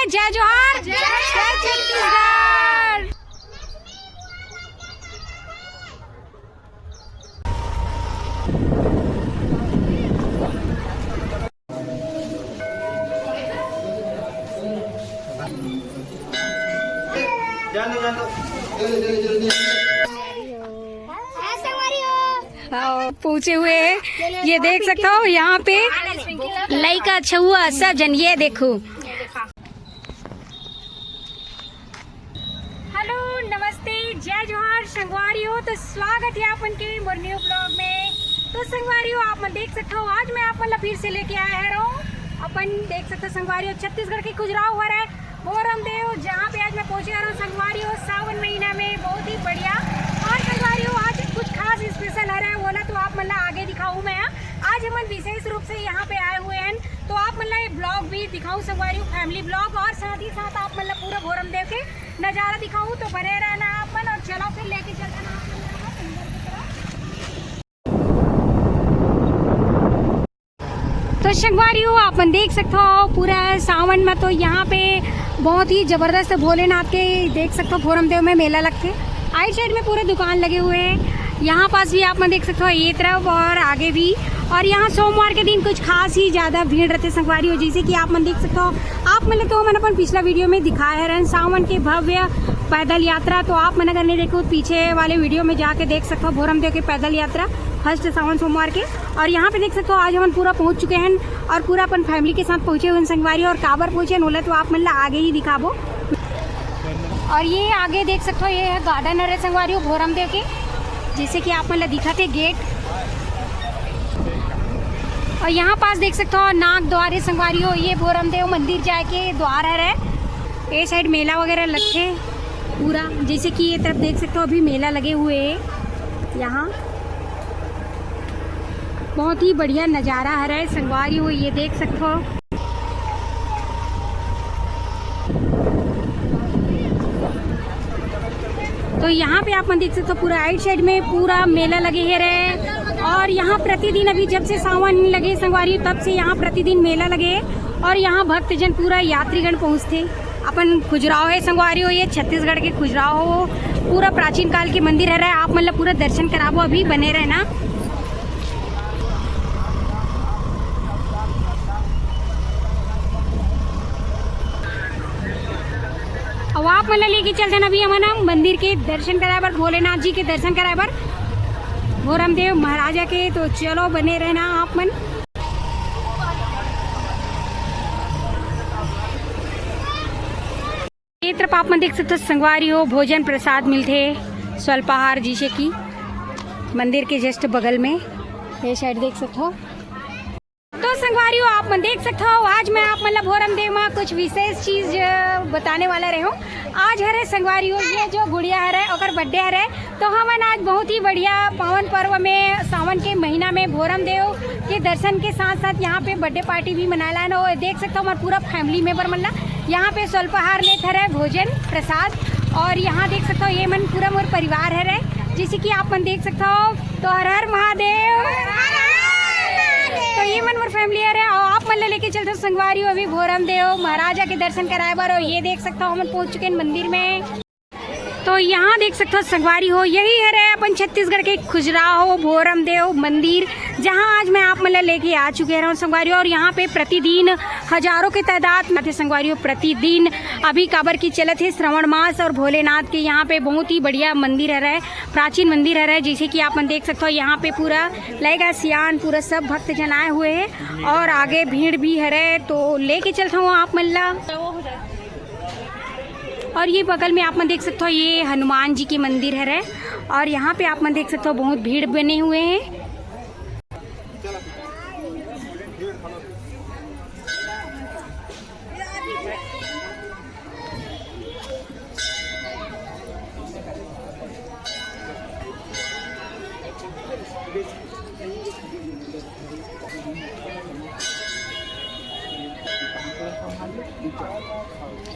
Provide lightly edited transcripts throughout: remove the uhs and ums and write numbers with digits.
जय जोहार, जय छत्तीसगढ़। पूछे हुए हैं, ये देख सकते हो यहाँ पे लइका छुआ सब जन, ये देखो। हेलो नमस्ते जय जोहार संगवारी हो, तो स्वागत है अपन के मोर न्यू ब्लॉग में। तो संगवारी हो आप देख सकते हो, आज मैं आप फिर से लेके आया है अपन देख सकते हो संगवारी हो छत्तीसगढ़ के खुजराव हो रहा है भोरम देव, जहाँ पे आज मैं पहुँचे रहा हूँ संगवारी हो सावन महीना में, बहुत ही बढ़िया। और संगवारी हो आज कुछ खास स्पेशल है बोला तो आप मतलब आगे दिखाऊँ मैं। आज हम विशेष रूप से यहाँ पे आए हुए हैं, तो आप मतलब ये ब्लॉग भी दिखाऊँ संगवारी हो, फैमिली ब्लॉग, और साथ ही साथ आप मतलब पूरा भोरम देव के नज़ारा दिखाऊँ। तो बने रहना अपन, और चलो फिर लेके चलते ना। तो संगवारी हो आप देख सकते हो पूरा सावन में, तो यहाँ पे बहुत ही जबरदस्त भोलेनाथ के देख सकते हो भोरम देव में मेला लगते। आइट साइड में पूरे दुकान लगे हुए हैं, यहाँ पास भी आप देख सकते हो ये तरफ और आगे भी। और यहाँ सोमवार के दिन कुछ खास ही ज़्यादा भीड़ रहते संगवारी हो, जैसे कि आप देख सकते हो। आप मतलब तो मैंने अपन पिछला वीडियो में दिखाया है सावन के भव्य पैदल यात्रा, तो आप मैंने अगर नहीं देखो पीछे वाले वीडियो में जाके देख सकते हो भोरम देव की पैदल यात्रा फर्स्ट सावन सोमवार के। और यहाँ पे देख सकते हो आज हम पूरा पहुँच चुके हैं, और पूरा अपन फैमिली के साथ पहुँचे हुए संगवारी, और काबर पहुँचे बोले तो आप मतलब आगे ही दिखाबो। और ये आगे देख सकते हो ये है गार्डन है संगवारी हो भोरम देव के, जैसे कि आप मतलब दिखाते गेट। और यहाँ पास देख सकते हो नाग द्वार है संगवारी हो, ये भोरम देव मंदिर जाके द्वार है। ये साइड मेला वगैरह लगते पूरा, जैसे कि ये तरफ देख सकते हो अभी मेला लगे हुए हैं। यहाँ बहुत ही बढ़िया नज़ारा है संगवारी हो, ये देख सकते हो। तो यहाँ पे आप देख सकते हो पूरा आइट साइड में पूरा मेला लगे है रहे, और यहाँ प्रतिदिन अभी जब से सावन लगे संगवारी तब से यहाँ प्रतिदिन मेला लगे, और यहाँ भक्तजन पूरा यात्रीगण पहुँचते। अपन खुजराव है संगवारी हो, ये छत्तीसगढ़ के खुजराव हो, पूरा प्राचीन काल के मंदिर है। आप मतलब पूरा दर्शन कराबो, अभी बने रहना। अब आप मतलब लेके चलते हैं अभी हमारा मंदिर के दर्शन कराए बर, भोलेनाथ जी के दर्शन कराए बर भोरम देव महाराजा के। तो चलो बने रहना आप मन। ये तरफ आप मन देख सकते हो संगवारी हो भोजन प्रसाद मिलते स्वल्पाहार, जैसे कि मंदिर के जस्ट बगल में ये साइड देख सकते हो। तो संगवारी हो आप देख सकते हो आज मैं आप मतलब भोरम देव में कुछ विशेष चीज बताने वाला रहे हूँ। आज है संगवारी हो ये जो गुड़िया है और बर्थडे है, तो हम आज बहुत ही बढ़िया पावन पर्व में सावन के महीना में भोरम देव के दर्शन के साथ साथ यहाँ पे बर्थडे पार्टी भी मनाला है। देख सकते हो हमारा पूरा फैमिली मेंबर मतलब यहाँ पे स्वल्पाहार लेते है भोजन प्रसाद, और यहाँ देख सकते हो ये मन पूरा मोर परिवार है जैसे कि आप मन देख सकते हो। तो हर हर महादेव, तो ये मन मोर फैमिली है और आप मन लेके चलते हो संगवारी हो अभी भोरम देव महाराजा के दर्शन कराए बार। और ये देख सकते हो हम पहुंच चुके हैं मंदिर में। तो यहाँ देख सकते हो संगवारी हो यही है अपन छत्तीसगढ़ के खुजराहो भोरम देव मंदिर, जहाँ आज मैं आप मतलब लेके आ चुके हैं संगवारी। और यहाँ पे प्रतिदिन हजारों के तादाद में संगवारी हो प्रतिदिन अभी काबर की चलत है श्रवण मास, और भोलेनाथ के यहाँ पे बहुत ही बढ़िया मंदिर है, प्राचीन मंदिर है जैसे कि आप देख सकते हो। यहाँ पे पूरा लगेगा सियान पूरा सब भक्त जन आए हुए हैं, और आगे भीड़ भी है, तो लेके चलता हूँ आप मल्ला। और ये बगल में आप मन देख सकते हो ये हनुमान जी के मंदिर है, और यहाँ पे आप मन देख सकते हो बहुत भीड़ बने हुए हैं।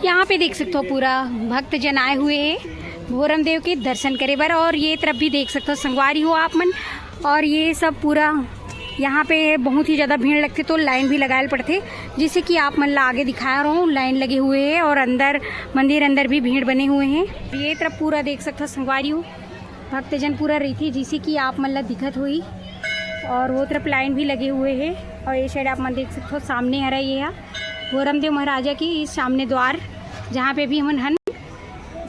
यहाँ पे देख सकते हो पूरा भक्त जन आए हुए हैं भोरम देव के दर्शन करे बार। और ये तरफ भी देख सकते हो संगवारी हो आप मन, और ये सब पूरा यहाँ पे बहुत ही ज़्यादा भीड़ लगती तो लाइन भी लगाए पड़ते, जिससे कि आप मन ला आगे दिखा रहा हूँ लाइन लगे हुए हैं और अंदर मंदिर अंदर भी भीड़ बने हुए हैं। ये तरफ पूरा देख सकते हो संगवारी हो भक्तजन पूरा रही थी, जिससे कि आप मन ला दिक्कत हुई और वो तरफ लाइन भी लगे हुए हैं। और ये साइड आप मन देख सकते हो सामने हरा ये है भोरमदेव महाराजा की इस सामने द्वार जहाँ पे भी हमन हन।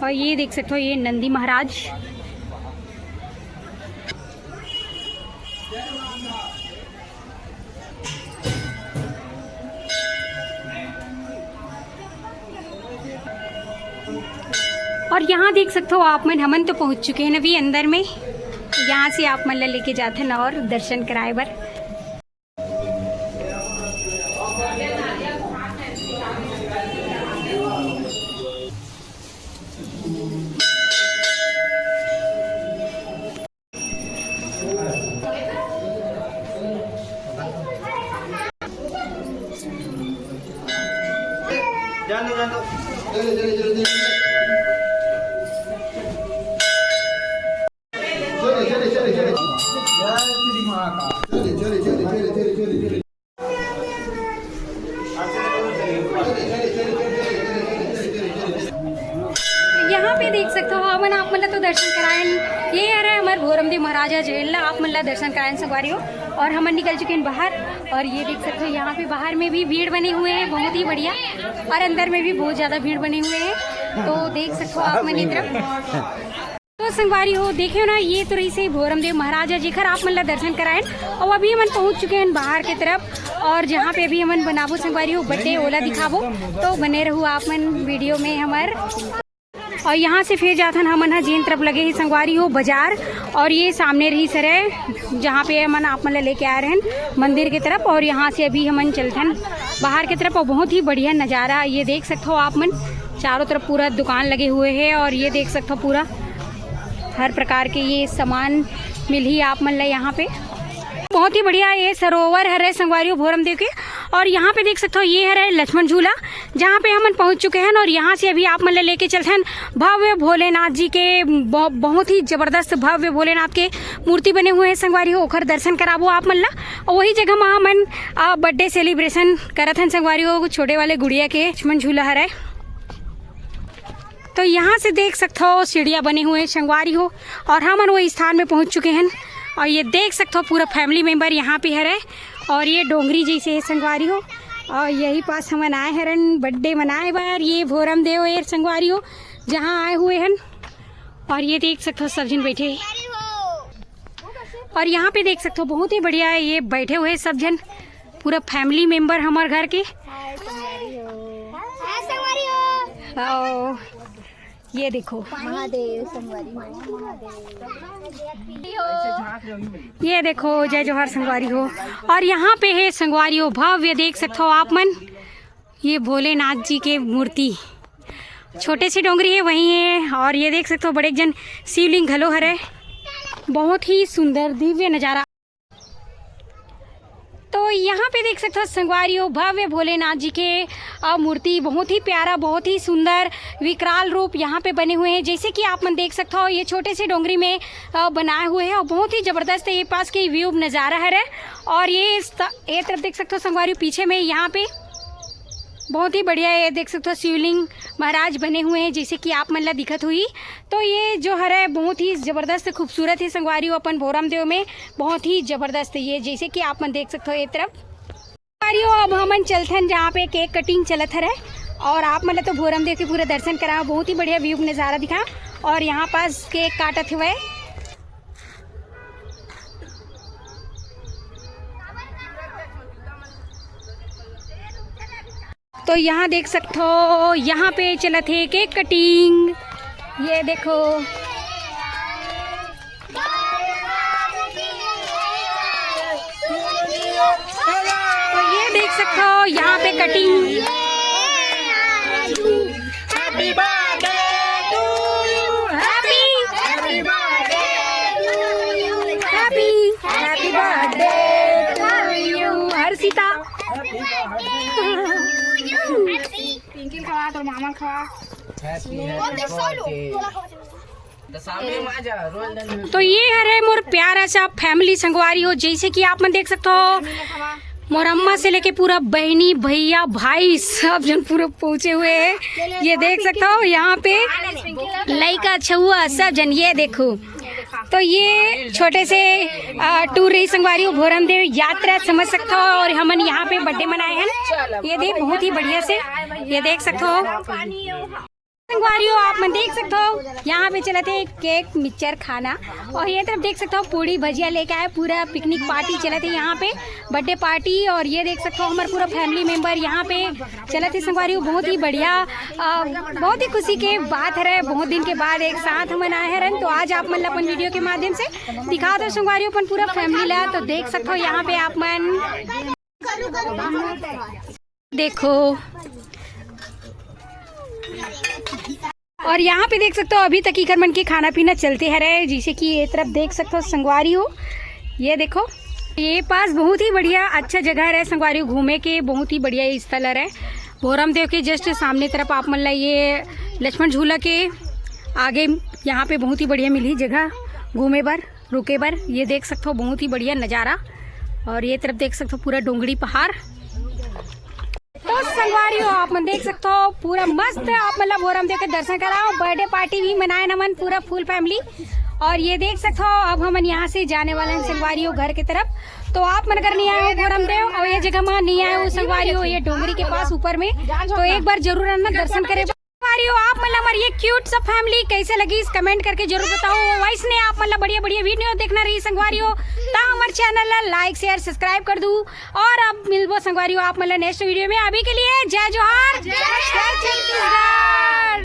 और ये देख सकते हो ये नंदी महाराज। और यहाँ देख सकते हो आप मन हमन तो पहुँच चुके हैं अभी अंदर में। यहाँ से आप मन ला लेके जाते हैं और दर्शन कराए बर। यहाँ पे देख सकते हो हमन आप मतलब तो दर्शन कराएं। ये है हमारे भोरमदेव महाराजा जेल आप मतलब दर्शन कराएं संगवारी हो। और हमन निकल चुके हैं बाहर। और ये देख सकते हो यहाँ पे बाहर में भी भीड़ बने हुए हैं बहुत ही बढ़िया, और अंदर में भी बहुत ज़्यादा भीड़ बने हुए हैं। तो देख सकते हो आप मन तरफ तो संगवारी हो देखे हो ना, ये तो रही से भोरमदेव महाराजा जी खर आप मतलब दर्शन कराएं। और अभी हमन पहुँच चुके हैं बाहर की तरफ, और जहाँ पे भी हमन बनाबो संगवारी हो बर्थडे ओला दिखाबो, तो बने रहू आप मन वीडियो में हमार। और यहाँ से फिर जाथन हमन हा जीन तरफ लगे ही संगवारी हो बाजार। और ये सामने रही सर है जहाँ पे हमन आप मन लेके आ रहे हैं मंदिर की तरफ। और यहाँ से अभी हमन चलथन बाहर की तरफ। और बहुत ही बढ़िया नज़ारा ये देख सकते हो आप मन, चारों तरफ पूरा दुकान लगे हुए हैं। और ये देख सकते हो पूरा हर प्रकार के ये सामान मिल ही आप मन ला यहाँ पे। बहुत ही बढ़िया ये सरोवर है संगवारी हो भोरमदेव के। और यहाँ पे देख सकते हो ये है लक्ष्मण झूला जहाँ पे हमन पहुँच चुके हैं। और यहाँ से अभी आप मन लेके चलते हैं भव्य भोलेनाथ जी के बहुत ही जबरदस्त भव्य भोलेनाथ के मूर्ति बने हुए हैं संगवारी हो, ओखर दर्शन कराबो आप मन ला। और वही जगह में हमन बर्थडे सेलिब्रेशन करत हैं संगवारी हो छोटे वाले गुड़िया के लक्ष्मण झूला है। तो यहाँ से देख सकते हो सीढ़ियाँ बने हुए हैं संगवारी हो, और हमन वो स्थान में पहुँच चुके हैं। और ये देख सकते हो पूरा फैमिली मेम्बर यहाँ पे है। और ये डोंगरी जैसे है संगवारी हो, और यही पास हमन आए हैं बर्थडे मनाए बार। ये भोरमदेव है संगवारी हो जहाँ आए हुए हैं। और ये देख सकते हो सब जन बैठे। और यहाँ पे देख सकते हो बहुत ही बढ़िया है ये बैठे हुए सब जन पूरा फैमिली मेम्बर हमारे घर के। ये देखो महादेव ये देखो जय जोहर संगवारी हो। और यहाँ पे है संगवारी हो भव्य देख सकते हो आप मन ये भोलेनाथ जी के मूर्ति छोटे से डोंगरी है वही है। और ये देख सकते हो बड़े जन शिवलिंग घलो हरे, बहुत ही सुंदर दिव्य नज़ारा। तो यहाँ पे देख सकते हो संगवारी हो भव्य भोलेनाथ जी के मूर्ति बहुत ही प्यारा बहुत ही सुंदर विकराल रूप यहाँ पे बने हुए हैं। जैसे कि आप मन देख सकते हो ये छोटे से डोंगरी में बनाए हुए हैं और बहुत ही ज़बरदस्त ये पास के व्यू नज़ारा है। और ये तरफ देख सकते हो संगवारी पीछे में यहाँ पे बहुत ही बढ़िया ये देख सकते हो शिवलिंग महाराज बने हुए हैं जैसे कि आप मन ला दिखत हुई। तो ये जो है बहुत ही ज़बरदस्त खूबसूरत है संगवारी हो अपन भोरमदेव में बहुत ही ज़बरदस्त ये जैसे कि आप मन देख सकते हो। एक तरफ संगवारी हो अब हमन चलथन जहाँ पे केक कटिंग चलत है। और आप मन ला तो भोरमदेव के पूरा दर्शन करा बहुत ही बढ़िया व्यू नज़ारा दिखा। और यहाँ पास केक काटत हुए तो यहाँ देख सकते हो यहाँ पे चला थे केक कटिंग। ये देखो तो ये देख सकते हो यहाँ पे cutting. Happy birthday to you happy birthday to you Harshita. पिंकिल खवा तो मामा खवा। तो ये है मोर प्यारा सा फैमिली संगवारी हो, जैसे कि आप मन देख सकते हो मोर अम्मा से लेके पूरा बहनी भैया भाई सब जन पूरा पहुंचे हुए हैं। ये देख सकते हो यहाँ पे लड़का छुआ सब जन, ये देखो। तो ये छोटे से टूर रही संगवारी भोरम देव यात्रा समझ सकते हो, और हमन यहाँ पे बर्थडे मनाए हैं। ये देख बहुत ही बढ़िया से, ये देख सकते हो संगवारियों आप मन देख सकते हो यहाँ पे चलते हैं केक मिक्सचर खाना, और ये तरफ देख सकते हो पूड़ी भजिया लेके आए, पूरा पिकनिक पार्टी चलते यहाँ पे बर्थडे पार्टी। और ये देख सकते हो हमारे पूरा फैमिली मेंबर यहाँ पे चलते संगवारियों, बहुत ही बढ़िया बहुत ही खुशी के बात है, बहुत दिन के बाद एक साथ हम आए हैं। तो आज आप मन अपन वीडियो के माध्यम से दिखा दो संगवारियों अपन पूरा फैमिली ला। तो देख सकते हो यहाँ पे आप मन देखो, और यहाँ पे देख सकते हो अभी तक इकर मन के खाना पीना चलते है रहे, जैसे कि ये तरफ देख सकते हो संगवारी हो। ये देखो ये पास बहुत ही बढ़िया अच्छा जगह है संगवारी हो घूमे के, बहुत ही बढ़िया स्थल है। भोरम देव के जस्ट सामने तरफ आप मन ला ये लक्ष्मण झूला के आगे यहाँ पे बहुत ही बढ़िया मिली जगह घूमे बर रुके बर। ये देख सकते हो बहुत ही बढ़िया नज़ारा, और ये तरफ देख सकते हो पूरा डोंगरी पहाड़। तो संगवारी हो आप मन देख सकते हो पूरा मस्त आप मतलब भोरम देव के दर्शन कराओ, बर्थडे पार्टी भी मनाए नमन पूरा फुल फैमिली। और ये देख सकते हो अब हमन यहाँ से जाने वाले हैं संगवारी हो घर की तरफ। तो आप मन अगर नहीं आए हो भोरम देव और ये जगह में नहीं आए हो संगवारी हो ये डोंगरी के पास ऊपर में, तो एक बार जरूर आना दर्शन करे। संगवारी हो आप मतलब हमारी ये क्यूट सा फैमिली कैसे लगी इस कमेंट करके जरूर बताओ। वैसे आप मतलब बढ़िया बढ़िया वीडियो देखना रही संगवारी हो तो हमारे चैनल ला लाइक शेयर सब्सक्राइब कर दूं, और अब मिलबो संगवारी हो आप मतलब नेक्स्ट वीडियो में। अभी के लिए जय जोहार जय छत्तीसगढ़।